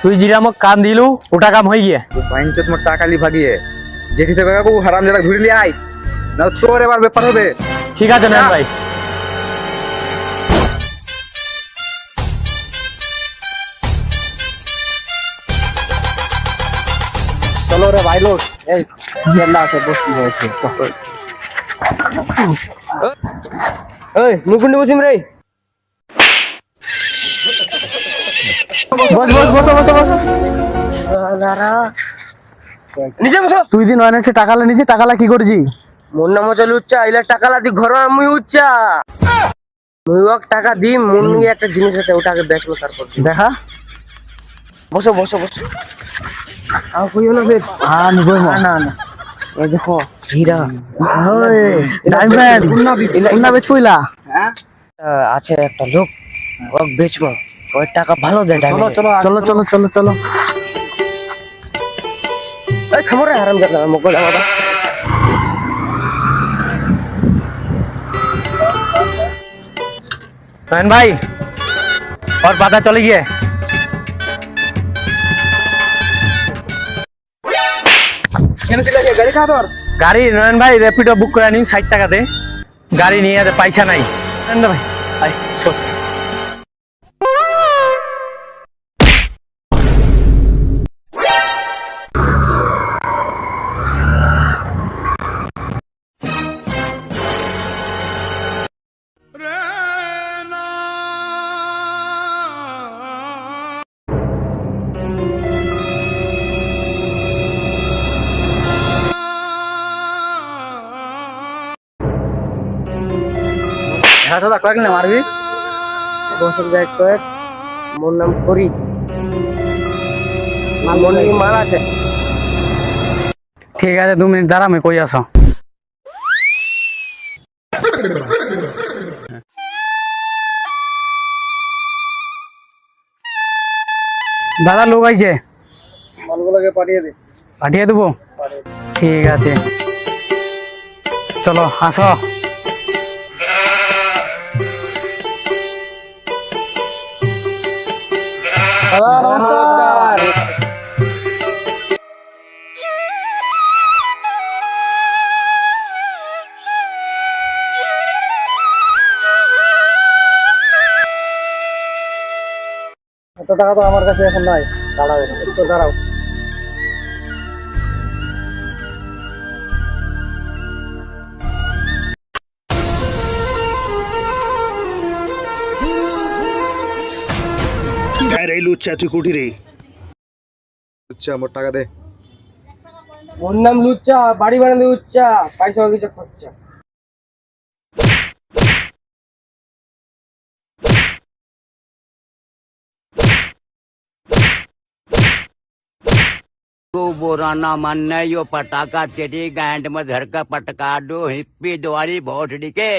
তুই যেটা মোক কাম দিলু ওটা কাম হয়ে গিয়ে। বাইঞ্চত মোর টাকা লি ভাগিয়ে জেঠি থেকে কাকু হারাম জাদা ঘুরিলি আই না তোর এবার ব্যাপার হবে। ঠিক আছে নয়ন ভাই। চলো রে ভাই লোক এই জেলা আছে বসি হয়েছে। ওই মুকুন্ডি বসিম রে। বস বস বস বস বস নিজে বসো। তুই দিন অনেক টাকালা নিজে টাকালা কি করছি? মোর নাম চল উচ্চা ইলা টাকালা দি ঘর আমি উচ্চা মুই ওক টাকা দি মন নিয়ে একটা জিনিস আছে ওটাকে বেচবো তারপর দেখা বসো বসো বসো। আর কইও না বে। হ্যাঁ নিবই না না না এই দেখো হীরা ওই ডায়মন্ড উন্না বেচুইলা আছে একটা লোক ওক বেচবো ওই টাকা ভালো দেয়। চলো চলো চলো চলো চলো চলো এই থামো রে হারাম জাদা মকল আমাদা। নয়ন ভাই और पता चले गए গাড়ি খা তোর গাড়ি নয়ন ভাই র্যাপিডো বুক করে নিন 60 টাকাতে গাড়ি নিয়ে যেতে পয়সা নাই। নয়ন ভাই আই বস। হ্যাঁ দাদা কয়েক না মারবি বসে যায় কয়েক মোর নাম করি মনে মাল আছে। ঠিক আছে 2 মিনিট দাঁড়া আমি কই আসো। দাদা লোক আইছে মালগুলোকে পাঠিয়ে দে। পাঠিয়ে দেবো। ঠিক আছে চলো আসো। নমস্কার। এত টাকা তো আমার কাছে এখন নাই। দাঁড়াও একটু দাঁড়াও। काय रे लुच्चा তুই কুটি রে? আচ্ছা মোর টাকা দে। মোর নাম লুচ্চা বাড়ি বানাতে উচ্চা পয়সা কিছু খরচা। तो बोराना मानना यो पटाका तेरी गांड में धर का पटका दो हिप्पी द्वारी भोसड़ी के